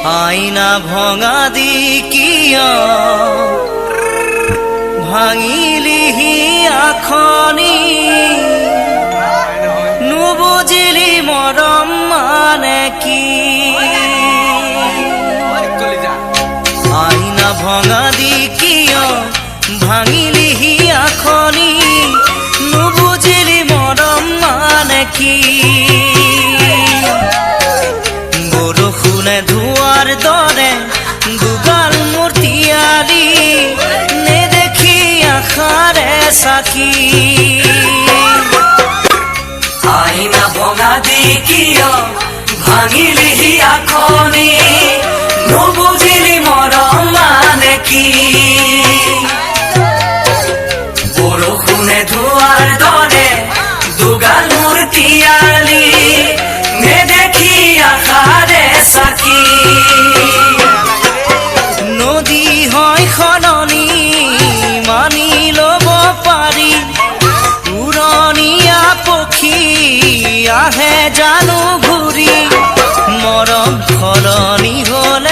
আইনা ভঙা দি কিয় ভাঙিলিহি আখনি নুবুজিলি মৰম মানে কি আইনা ভঙা দি কিয় ভাঙিলিহি আখনি নুবুজিলি মৰম মানে কি বৰষুণে ধোঁৱাৰ দৰে দুগাল মূৰ্তিয়ালি নেদেখি আশাৰে চাকি আইনা ভঙা দি কিয় ভাঙিলিহি আখনি নুবুজিলি মৰম মানে কি বৰষুণে ধোঁৱাৰ দৰে দুগাল মূৰ্তিয়ালি নেদেখি আশাৰে চাকি নদী হয় সলনি মানি ল'ব পাৰি উৰণীয়া পক্ষী আহে জানো ঘূৰি মৰম সলনি হ'লে